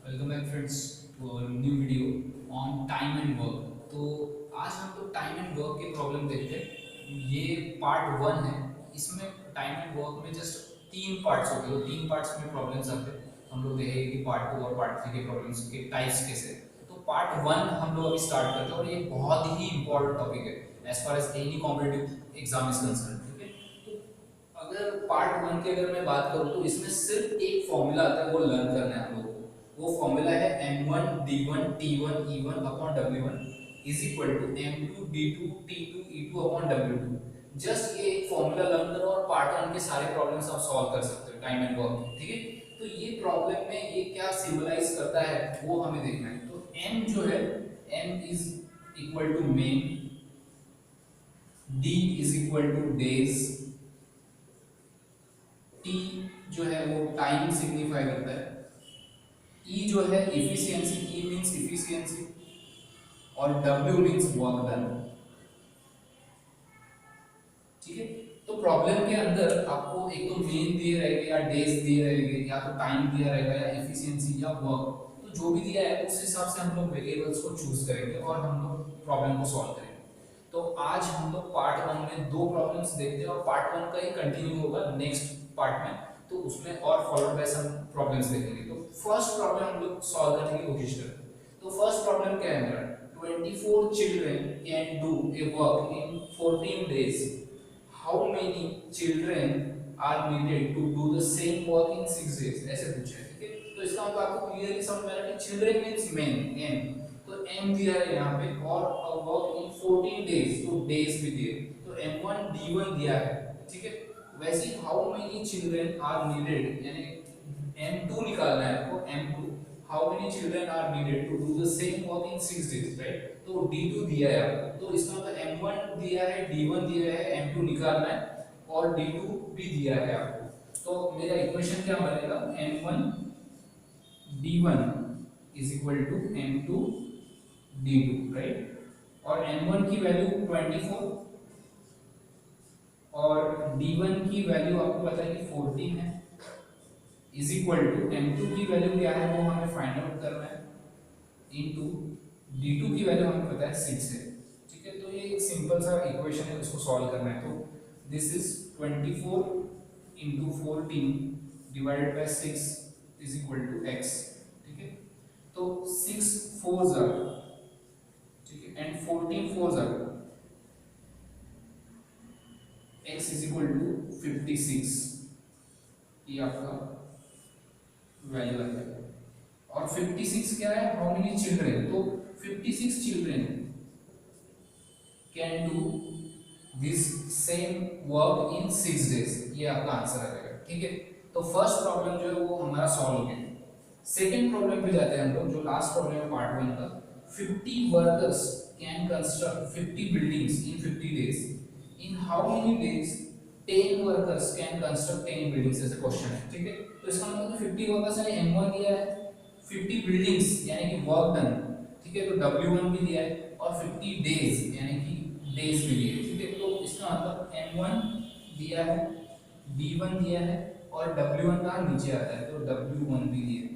Welcome back friends to our new video on time and work. तो आज हम लोग टाइम एंड वर्क के प्रॉब्लम देखते हैं। ये पार्ट वन है। इसमें टाइम एंड वर्क में जस्ट तीन पार्ट्स होते हैं, तो तीन पार्ट्स में प्रॉब्लम्स आते हैं। हम लोग देखेंगे कि पार्ट टू और पार्ट थ्री के प्रॉब्लम्स के टाइप्स कैसे हैं। तो पार्ट वन हम लोग अभी स्टार्ट करते हैं और ये बहुत ही इंपॉर्टेंट टॉपिक है as far as any competitive exam is concern. ठीक है, तो अगर पार्ट वन की अगर मैं बात करूँ तो इसमें सिर्फ एक फॉर्मूला आता है, वो लर्न करना है हम लोग को। वो फॉर्मूला है m1 d1 t1 e1 upon w1 is equal to m2 d2 t2 e2 upon w2। Just ये एक फॉर्मूला लर्न करो और पार्ट वन के सारे प्रॉब्लम्स आप सॉल्व कर सकते हो टाइम एंड वर्क। ठीक है, तो ये प्रॉब्लम में ये क्या सिंबलाइज करता है वो हमें देखना है। तो m जो है, m is equal to men, d is equal to days, t जो है वो टाइम सिग्निफाई करता है, E जो है इफिशियंसी, E मींस इफिशियंसी, और W मींस वर्क डन। ठीक है, तो प्रॉब्लम के अंदर आपको एक तो मेन दिए रहेंगे या डेज दिए रहेंगे या तो टाइम दिया रहेगा या इफिशियंसी या वर्क। तो जो भी दिया है उस हिसाब से हम लोग वेरिएबल्स को चूज करेंगे और हम लोग प्रॉब्लम को सॉल्व करेंगे। तो आज हम लोग पार्ट वन में दो प्रॉब्लम्स देखते हैं और पार्ट वन का ही कंटिन्यू होगा नेक्स्ट पार्ट में, तो उसमें और फॉलोड बाय सम प्रॉब्लम्स देखेंगे। तो फर्स्ट प्रॉब्लम हम लोग सॉल्व करने की कोशिश करते हैं। तो फर्स्ट प्रॉब्लम क्या है मेरा, 24 children can do a work in 14 days, how many children are needed to do the same work in 6 days, ऐसे पूछा है। ठीक है, तो इसका मतलब आपको क्लियरली समझ में आ रहा है कि चिल्ड्रन मींस मेन, एम, तो एम दिया है यहाँ पे और वर्क इन 14 days, तो डेज भी दिए, तो m1 d1 दिया है। ठीक है, वैसे ही how many children are needed, यानी m2 निकालना है आपको, m2 how many children are needed to do the same work in 6 days, right. तो d2 दिया है आपको, तो इसका मतलब m1 दिया है, d1 दिया है, m2 निकालना है और d2 भी दिया है आपको। तो मेरा इक्वेशन क्या बनेगा, m1 d1 is equal to m2 d2, right. और m1 की वैल्यू 24 और d1 की वैल्यू आपको पता है कि 14 है, इज इक्वल टू m2 की वैल्यू क्या है वो हमें फाइंड आउट करना है, इनटू d2 की वैल्यू हमें पता है 6 है। ठीक है, तो ये एक सिंपल सा इक्वेशन है, उसको सॉल्व करना है। तो this is 24 into 14 divided by 6 is equal to x। ठीक है, तो 6 4s are, ठीक है, and 14 4s are, x is equal to 56, ये आपका वैल्यू आ जाएगा। और 56 क्या है, हाउ मेनी चिल्ड्रन, तो 56 children can do this same work in 6 days, ये आपका आंसर आ जाएगा। ठीक है, तो फर्स्ट प्रॉब्लम जो है वो हमारा सॉल्व हो गया। सेकंड प्रॉब्लम पे जाते हैं हम लोग, जो लास्ट प्रॉब्लम है पार्ट वन का। 50 workers can construct 50 buildings in 50 days, in how many days 10 workers can construct 10 buildings, ऐसे क्वेश्चन है। ठीक है, तो इसका मतलब 50 वर्कर्स यानी m1 दिया है, 50 बिल्डिंग्स यानी कि वर्क डन, ठीक है, तो w1 भी दिया है और 50 डेज यानी कि डेज भी दिए। ठीक है, तो इसका मतलब m1 दिया है, d1 दिया है और w1 का नीचे आता है तो w1 भी दिया है,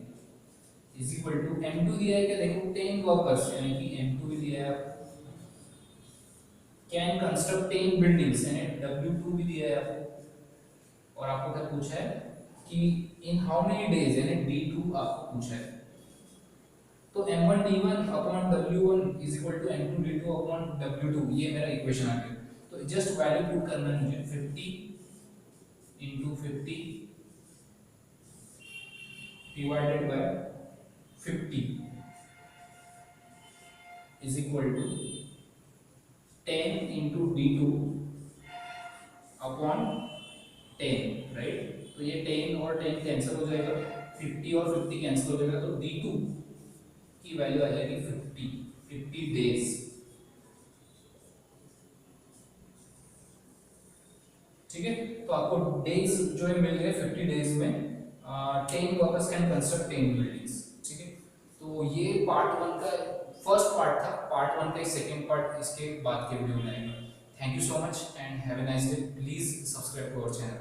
इज इक्वल टू m2 दिया है, क्या देखो 10 वर्कर्स यानी कि m2 भी दिया है, कैन कंस्ट्रक्ट 10 बिल्डिंग्स यानी w2 भी दिया है आपको, और आपको क्या पूछा है कि इन हाउ मेनी डेज यानी d2 आपको पूछा है। तो m1 d1 upon w1 is equal to m2 d2 upon w2, ये मेरा इक्वेशन आ गया। तो जस्ट वैल्यू पुट करना है मुझे, 50 into 50 divided by 50 is equal to 10 into d2 upon 10, right. तो ये 10 और 10 कैंसिल हो जाएगा, 50 और 50 कैंसिल हो जाएगा, तो d2 की वैल्यू आ जाएगी 50 डेज। ठीक है, तो आपको डेज जो है मिल गए 50 डेज में 10 वर्कर्स कैन कंस्ट्रक्ट 10 बिल्डिंग्स। ठीक है, तो ये पार्ट वन का फर्स्ट पार्ट था। पार्ट वन का सेकंड पार्ट इसके बाद के वीडियो में आएगा। Thank you so much and have a nice day. Please subscribe to our channel.